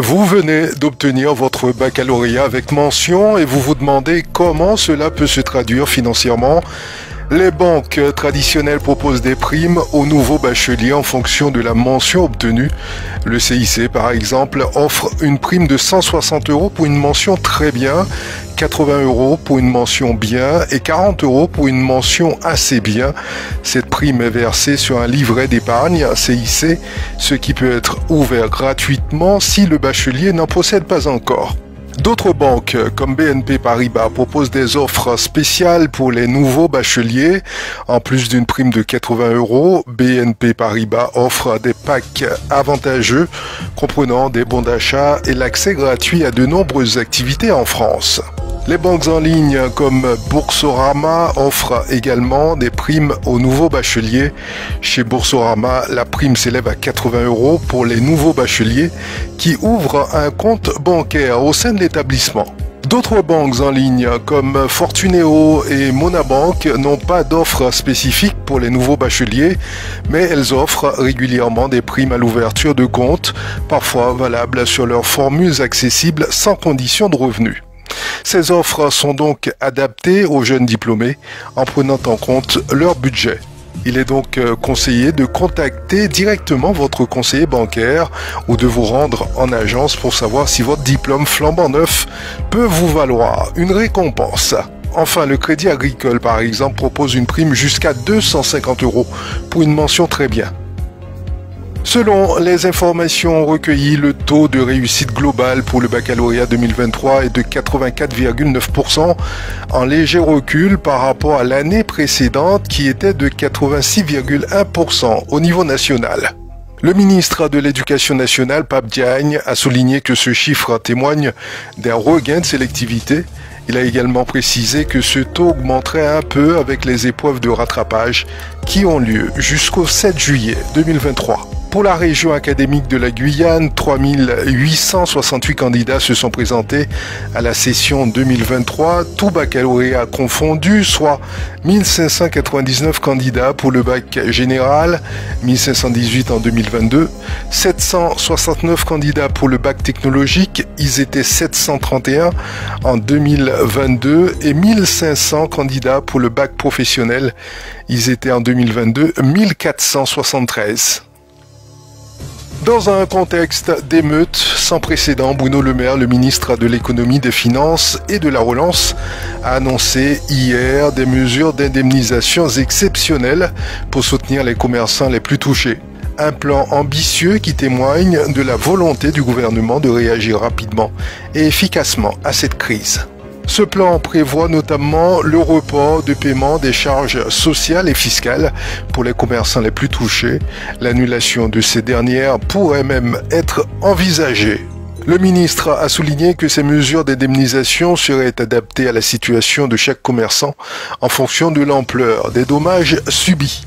Vous venez d'obtenir votre baccalauréat avec mention et vous vous demandez comment cela peut se traduire financièrement. Les banques traditionnelles proposent des primes aux nouveaux bacheliers en fonction de la mention obtenue. Le CIC, par exemple, offre une prime de 160 € pour une mention très bien, 80 € pour une mention bien et 40 € pour une mention assez bien. Cette prime est versée sur un livret d'épargne CIC, ce qui peut être ouvert gratuitement si le bachelier n'en possède pas encore. D'autres banques, comme BNP Paribas, proposent des offres spéciales pour les nouveaux bacheliers. En plus d'une prime de 80 €, BNP Paribas offre des packs avantageux comprenant des bons d'achat et l'accès gratuit à de nombreuses activités en France. Les banques en ligne comme Boursorama offrent également des primes aux nouveaux bacheliers. Chez Boursorama, la prime s'élève à 80 € pour les nouveaux bacheliers qui ouvrent un compte bancaire au sein de l'établissement. D'autres banques en ligne comme Fortuneo et Monabank n'ont pas d'offres spécifiques pour les nouveaux bacheliers, mais elles offrent régulièrement des primes à l'ouverture de compte, parfois valables sur leurs formules accessibles sans condition de revenus. Ces offres sont donc adaptées aux jeunes diplômés en prenant en compte leur budget. Il est donc conseillé de contacter directement votre conseiller bancaire ou de vous rendre en agence pour savoir si votre diplôme flambant neuf peut vous valoir une récompense. Enfin, le Crédit Agricole, par exemple, propose une prime jusqu'à 250 € pour une mention très bien. Selon les informations recueillies, le taux de réussite global pour le baccalauréat 2023 est de 84,9%, en léger recul par rapport à l'année précédente qui était de 86,1% au niveau national. Le ministre de l'Éducation nationale, Pape Diagne, a souligné que ce chiffre témoigne d'un regain de sélectivité. Il a également précisé que ce taux augmenterait un peu avec les épreuves de rattrapage qui ont lieu jusqu'au 7 juillet 2023. Pour la région académique de la Guyane, 3868 candidats se sont présentés à la session 2023, tout baccalauréat confondu, soit 1599 candidats pour le bac général, 1518 en 2022, 769 candidats pour le bac technologique, ils étaient 731 en 2022 et 1500 candidats pour le bac professionnel, ils étaient en 2022 1473. Dans un contexte d'émeutes sans précédent, Bruno Le Maire, le ministre de l'Économie, des Finances et de la Relance, a annoncé hier des mesures d'indemnisation exceptionnelles pour soutenir les commerçants les plus touchés. Un plan ambitieux qui témoigne de la volonté du gouvernement de réagir rapidement et efficacement à cette crise. Ce plan prévoit notamment le report de paiement des charges sociales et fiscales pour les commerçants les plus touchés. L'annulation de ces dernières pourrait même être envisagée. Le ministre a souligné que ces mesures d'indemnisation seraient adaptées à la situation de chaque commerçant en fonction de l'ampleur des dommages subis.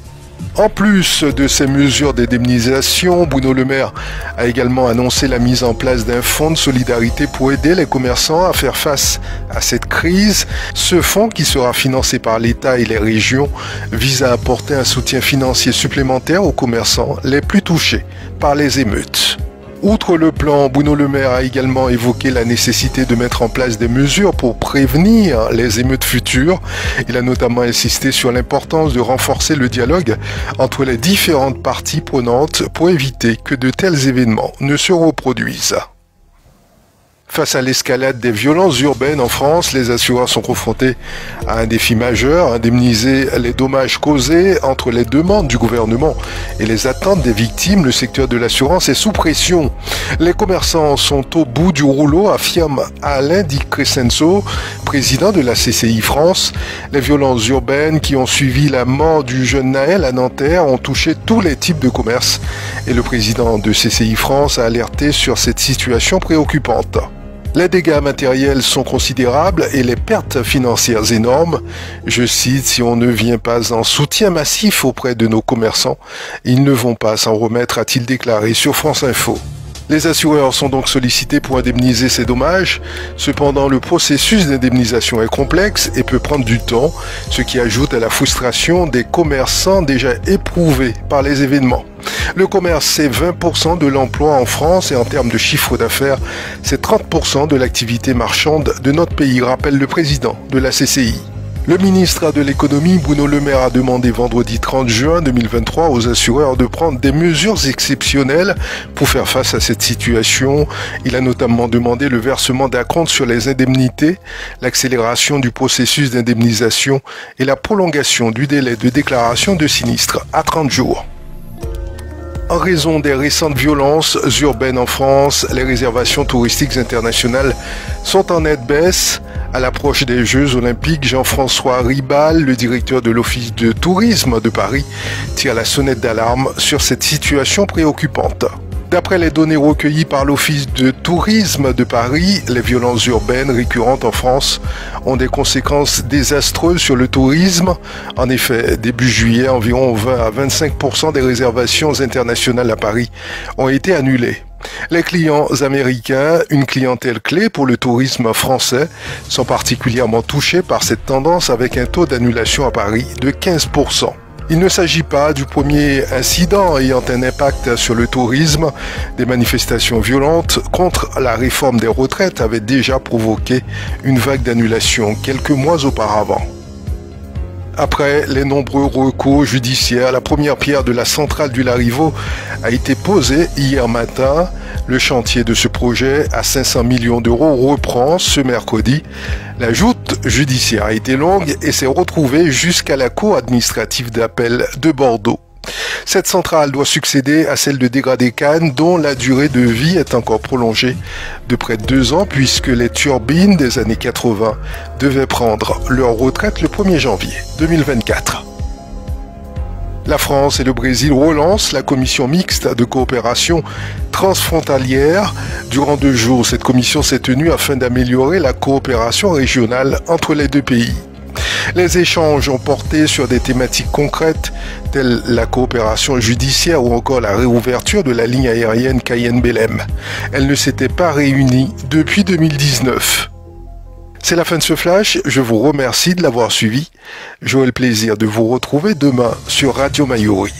En plus de ces mesures d'indemnisation, Bruno Le Maire a également annoncé la mise en place d'un fonds de solidarité pour aider les commerçants à faire face à cette crise. Ce fonds, qui sera financé par l'État et les régions, vise à apporter un soutien financier supplémentaire aux commerçants les plus touchés par les émeutes. Outre le plan, Bruno Le Maire a également évoqué la nécessité de mettre en place des mesures pour prévenir les émeutes futures. Il a notamment insisté sur l'importance de renforcer le dialogue entre les différentes parties prenantes pour éviter que de tels événements ne se reproduisent. Face à l'escalade des violences urbaines en France, les assureurs sont confrontés à un défi majeur, indemniser les dommages causés. Entre les demandes du gouvernement et les attentes des victimes, le secteur de l'assurance est sous pression. Les commerçants sont au bout du rouleau, affirme Alain Di Crescenzo, président de la CCI France. Les violences urbaines qui ont suivi la mort du jeune Naël à Nanterre ont touché tous les types de commerces et le président de CCI France a alerté sur cette situation préoccupante. Les dégâts matériels sont considérables et les pertes financières énormes. Je cite, « Si on ne vient pas en soutien massif auprès de nos commerçants, ils ne vont pas s'en remettre », a-t-il déclaré sur France Info. Les assureurs sont donc sollicités pour indemniser ces dommages. Cependant, le processus d'indemnisation est complexe et peut prendre du temps, ce qui ajoute à la frustration des commerçants déjà éprouvés par les événements. Le commerce, c'est 20% de l'emploi en France et en termes de chiffre d'affaires, c'est 30% de l'activité marchande de notre pays, rappelle le président de la CCI. Le ministre de l'économie, Bruno Le Maire, a demandé vendredi 30 juin 2023 aux assureurs de prendre des mesures exceptionnelles pour faire face à cette situation. Il a notamment demandé le versement d'acomptes sur les indemnités, l'accélération du processus d'indemnisation et la prolongation du délai de déclaration de sinistre à 30 jours. En raison des récentes violences urbaines en France, les réservations touristiques internationales sont en nette baisse. À l'approche des Jeux Olympiques, Jean-François Ribal, le directeur de l'Office de tourisme de Paris, tire la sonnette d'alarme sur cette situation préoccupante. D'après les données recueillies par l'Office de tourisme de Paris, les violences urbaines récurrentes en France ont des conséquences désastreuses sur le tourisme. En effet, début juillet, environ 20 à 25% des réservations internationales à Paris ont été annulées. Les clients américains, une clientèle clé pour le tourisme français, sont particulièrement touchés par cette tendance avec un taux d'annulation à Paris de 15%. Il ne s'agit pas du premier incident ayant un impact sur le tourisme. Des manifestations violentes contre la réforme des retraites avaient déjà provoqué une vague d'annulation quelques mois auparavant. Après les nombreux recours judiciaires, la première pierre de la centrale du Larivot a été posée hier matin. Le chantier de ce projet à 500 millions d'euros reprend ce mercredi. La joute judiciaire a été longue et s'est retrouvée jusqu'à la Cour administrative d'appel de Bordeaux. Cette centrale doit succéder à celle de Dégradé-Cannes dont la durée de vie est encore prolongée de près de 2 ans puisque les turbines des années 80 devaient prendre leur retraite le 1er janvier 2024. La France et le Brésil relancent la commission mixte de coopération transfrontalière. Durant 2 jours, cette commission s'est tenue afin d'améliorer la coopération régionale entre les 2 pays. Les échanges ont porté sur des thématiques concrètes telles la coopération judiciaire ou encore la réouverture de la ligne aérienne Cayenne-Belém. Elle ne s'était pas réunie depuis 2019. C'est la fin de ce flash, je vous remercie de l'avoir suivi. J'aurai le plaisir de vous retrouver demain sur Radio Mayuri.